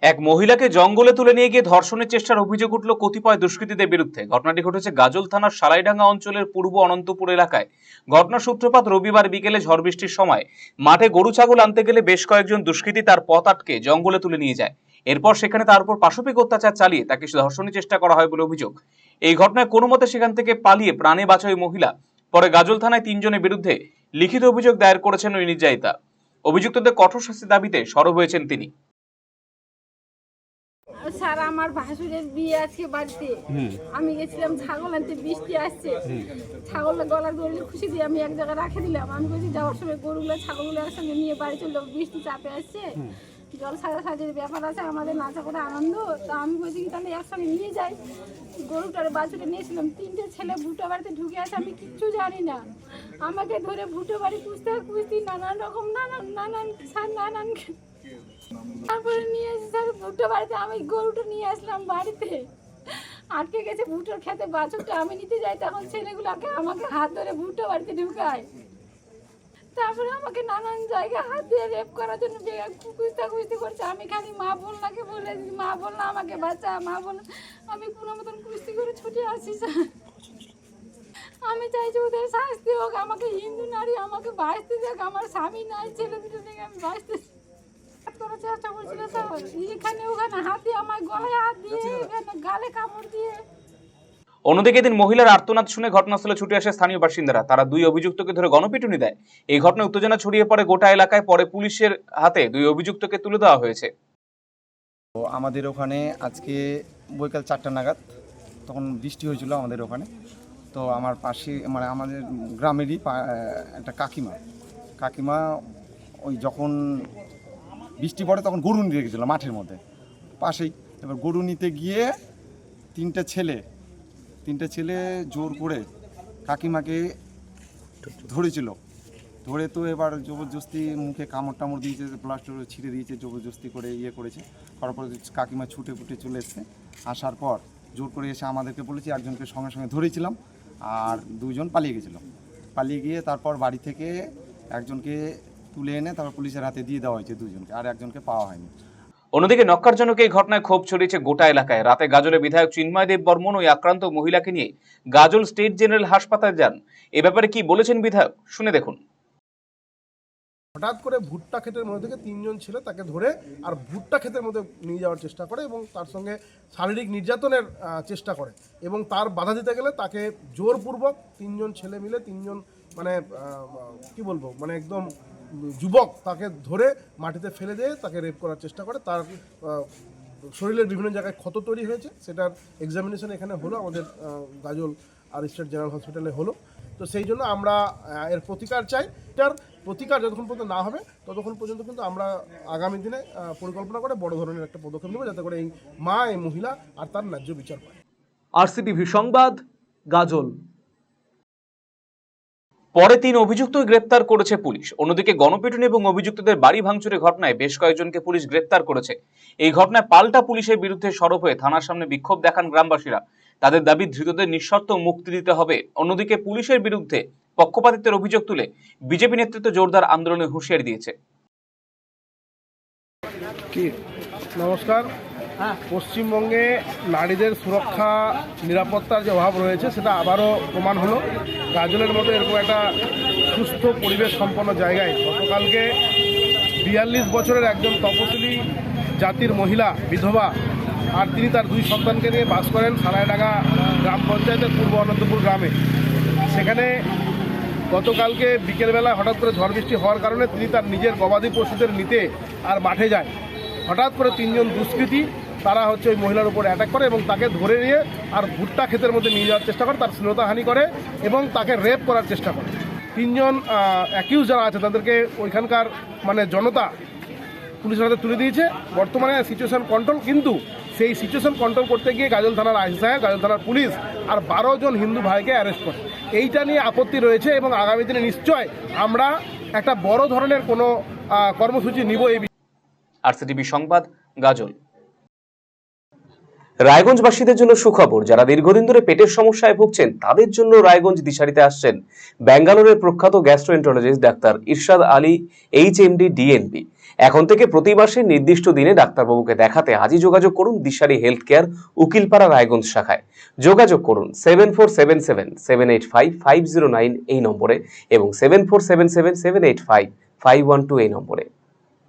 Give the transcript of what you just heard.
এক মহিলাকে জঙ্গলে তুলে নিয়ে গিয়ে ধর্ষণের চেষ্টার অভিযোগ উঠল কতিপয় দুষ্কৃতীদের বিরুদ্ধে। ঘটনাটি ঘটেছে গাজল থানার সালাইডাঙ্গা অঞ্চলের পূর্ব অনন্তপুর এলাকায়। ঘটনার সূত্রপাত রবিবার বিকেলে ঝড় বৃষ্টির সময় মাঠে গরু ছাগল আনতে গেলে বেশ কয়েকজন দুষ্কৃতী তার পথ আটকে জঙ্গলে তুলে নিয়ে যায়। এরপর সেখানে তার উপর পাশবিক অত্যাচার চালিয়ে তাকে ধর্ষণের চেষ্টা করা হয় বলে অভিযোগ। এই ঘটনায় কোনো মতে সেখান থেকে পালিয়ে প্রাণে বাঁচা ওই মহিলা পরে গাজল থানায় 3 জনের বিরুদ্ধে লিখিত অভিযোগ দায়ের করেছেন ওই নির্যাতিতা। অভিযুক্তদের কঠোর শাস্তির দাবিতে সরব হয়েছেন তিনি। স্যার, আমার ভাসুরের বিয়ে আজকে বাড়িতে। আমি গেছিলাম ছাগল আনতে, বৃষ্টি আসছে, ছাগলের গলার দড়ি খুশি দিয়ে আমি এক জায়গায় রাখে দিলাম। আমি বলছি যাওয়ার সময় গরুগুলো ছাগলগুলো একসঙ্গে নিয়ে বাড়ি চললো, বৃষ্টি চাপে আসছে, জল সাজাসাজির ব্যাপার আছে, আমাদের নাচা করে আনন্দ। তা আমি বলছি কি তাহলে একসঙ্গে নিয়ে যাই। গরুটার বাছুরে নিয়েছিলাম, 3টে ছেলে ভুটো বাড়িতে ঢুকে আছে, আমি কিচ্ছু জানি না। আমাকে ধরে ভুটো বাড়ি খুঁজতে নানান রকম নানান তারপরে নিয়ে এসে স্যার ভুট্টো বাড়িতে আমি গরুটা নিয়ে আসলাম বাড়িতে। আটকে গেছে ভুট্টোর খেতে, বাছুরটা আমি নিতে যাই, তখন ছেলেগুলোকে আমাকে হাত ধরে ভুট্টো বাড়িতে ঢুকায়। তারপরে আমাকে নানান জায়গায় হাত দিয়ে রেপ করার জন্য কুস্তি করছে। আমি খালি মা বোনলাকে বলে মা বোনলা আমাকে বাঁচা, মা বোন। আমি কোনো মতন কুস্তি করে ছুটে আসি স্যার। আমি চাইছি ওদের শাস্তি হোক, আমাকে হিন্দু নারী আমাকে বাঁচতে দেখ, আমার স্বামী নাই, ছেলে দুটো থেকে আমি বাঁচতে চেষ্টা করছিল স্যার। এখানে ওখানে হাত দিয়ে আমার গলায় হাত দিয়ে, এখানে গালে কাপড় দিয়ে। অন্যদিকে এদিন মহিলার আর্তনাদ শুনে ঘটনাস্থলে ছুটে আসে স্থানীয় বাসিন্দারা। তারা 2 অভিযুক্তকে ধরে গণপিটুনি দেয়। এই ঘটনায় উত্তেজনা ছড়িয়ে পড়ে গোটা এলাকায়। পরে পুলিশের হাতে 2 অভিযুক্তকে তুলে দেওয়া হয়েছে। তো আমাদের ওখানে আজকে বৈকাল 4টা নাগাদ তখন বৃষ্টি হয়েছিল আমাদের ওখানে। তো আমার পাশে মানে আমাদের গ্রামেরই একটা কাকিমা ওই যখন বৃষ্টি পড়ে তখন গরু নিতে গেছিলো মাঠের মধ্যে পাশেই। এবার গরু নিতে গিয়ে 3টে ছেলে জোর করে কাকিমাকে ধরেছিল। ধরে তো এবার জবরদস্তি মুখে কামড় টামড় দিয়েছে, প্লাস্টার ছিঁড়ে দিয়েছে, জবরদস্তি করে করেছে। করার পরে কাকিমা ছুটে চলে এসছে। আসার পর জোর করে এসে আমাদেরকে বলেছে, একজনকে সঙ্গে সঙ্গে ধরেছিলাম, আর 2 জন পালিয়ে গেছিলো। পালিয়ে গিয়ে তারপর বাড়ি থেকে একজনকে তুলে এনে তারপর পুলিশের হাতে দিয়ে দেওয়া হয়েছে 2 জনকে, আর একজনকে পাওয়া হয়নি। অন্যদিকে নক্কারজনক এই ঘটনায় ক্ষোভ ছড়িয়েছে গোটা এলাকায়। রাতে গাজলের বিধায়ক চিন্ময় দেব বর্মন ওই আক্রান্ত মহিলাকে নিয়ে গাজল স্টেট জেনারেল হাসপাতালে যান। এ ব্যাপারে কি বলেছেন বিধায়ক, শুনে দেখুন। হঠাৎ করে ভুট্টা ক্ষেতের মধ্যে থেকে 3 জন ছেলে তাকে ধরে আর ভুট্টা ক্ষেতের মধ্যে নিয়ে যাওয়ার চেষ্টা করে এবং তার সঙ্গে শারীরিক নির্যাতনের চেষ্টা করে এবং তার বাধা দিতে গেলে তাকে জোরপূর্বক 3 জন ছেলে মিলে 3 জন মানে কি বলবো মানে একদম যুবক তাকে ধরে মাটিতে ফেলে দিয়ে তাকে রেপ করার চেষ্টা করে। তার শরীরের বিভিন্ন জায়গায় ক্ষত তৈরি হয়েছে, সেটার এক্সামিনেশন এখানে হলো, আমাদের গাজল আর স্টেট জেনারেল হসপিটালে হলো। তো সেই জন্য আমরা এর প্রতিকার চাই। এটার প্রতিকার যতক্ষণ পর্যন্ত না হবে ততক্ষণ পর্যন্ত কিন্তু আমরা আগামী দিনে পরিকল্পনা করে বড় ধরনের একটা পদক্ষেপ নেব, যাতে করে এই মহিলা আর তার ন্যায্য বিচার পায়। RCTV সংবাদ, গাজল। পরে 3 অভিযুক্তকে গ্রেপ্তার করেছে পুলিশ। অন্যদিকে গণপিটুনি এবং অভিযুক্তদের বাড়ি ভাঙচুরের ঘটনায় বেশ কয়েকজনকে পুলিশ গ্রেপ্তার করেছে। এই ঘটনায় পাল্টা পুলিশের বিরুদ্ধে সরব হয়ে থানার সামনে বিক্ষোভ দেখান গ্রামবাসীরা। তাদের দাবি ধৃতদের নিঃশর্ত মুক্তি দিতে হবে। অন্যদিকে পুলিশের বিরুদ্ধে পক্ষপাতিত্বের অভিযোগ তুলে বিজেপি নেতৃত্ব জোরদার আন্দোলনের হুঁশিয়ারি দিয়েছে। নমস্কার। পশ্চিমবঙ্গে নারীদের সুরক্ষা নিরাপত্তার যে অভাব রয়েছে সেটা আবারও প্রমাণ হলো। গাজলের মতো এরকম একটা সুস্থ পরিবেশ সম্পন্ন জায়গায় গতকালকে 42 বছরের একজন তপশিলি জাতির মহিলা বিধবা, আর তিনি তার 2 সন্তানকে নিয়ে বাস করেন সালাইডাঙ্গা গ্রাম পঞ্চায়েতের পূর্ব অনন্তপুর গ্রামে। সেখানে গতকালকে বিকেলবেলা হঠাৎ করে ঝড় বৃষ্টি হওয়ার কারণে তিনি তার নিজের গবাদি পশুদের নিতে আর মাঠে যায়। হঠাৎ করে 3 জন দুষ্কৃতী তারা ওই মহিলার উপর অ্যাটাক করে এবং তাকে ধরে নিয়ে আর ভুট্টা ক্ষেতের মধ্যে নিয়ে যাওয়ার চেষ্টা করে, তার শ্লীলতাহানি করে এবং তাকে রেপ করার চেষ্টা করে। 3 জন অ্যাকিউজ যারা আছে তাদেরকে ওইখানকার মানে জনতা পুলিশের হাতে তুলে দিয়েছে। বর্তমানে সিচুয়েশন কন্ট্রোল, কিন্তু সেই সিচুয়েশন কন্ট্রোল করতে গিয়ে গাজল থানার আইসি সাহেব, গাজল থানার পুলিশ আর 12 জন হিন্দু ভাইকে অ্যারেস্ট করে। এইটা নিয়ে আপত্তি রয়েছে এবং আগামী দিনে নিশ্চয় আমরা একটা বড় ধরনের কোনো কর্মসূচি নিব। এই RCTV সংবাদ, গাজল। রায়গঞ্জবাসীদের জন্য সুখবর। যারা দীর্ঘদিন ধরে পেটের সমস্যায় ভুগছেন তাদের জন্য রায়গঞ্জ দিশারিতে আসছেন ব্যাঙ্গালোরের প্রখ্যাত গ্যাস্ট্রোএন্টারোলজিস্ট ডাক্তার ইরশাদ আলী, HMD, DNB। এখন থেকে প্রতি মাসে নির্দিষ্ট দিনে ডাক্তারবাবুকে দেখাতে আজই যোগাযোগ করুন দিশারি হেলথ কেয়ার, উকিলপাড়া, রায়গঞ্জ শাখায়। যোগাযোগ করুন 7477785509 এই নম্বরে এবং 7477785512 এই নম্বরে।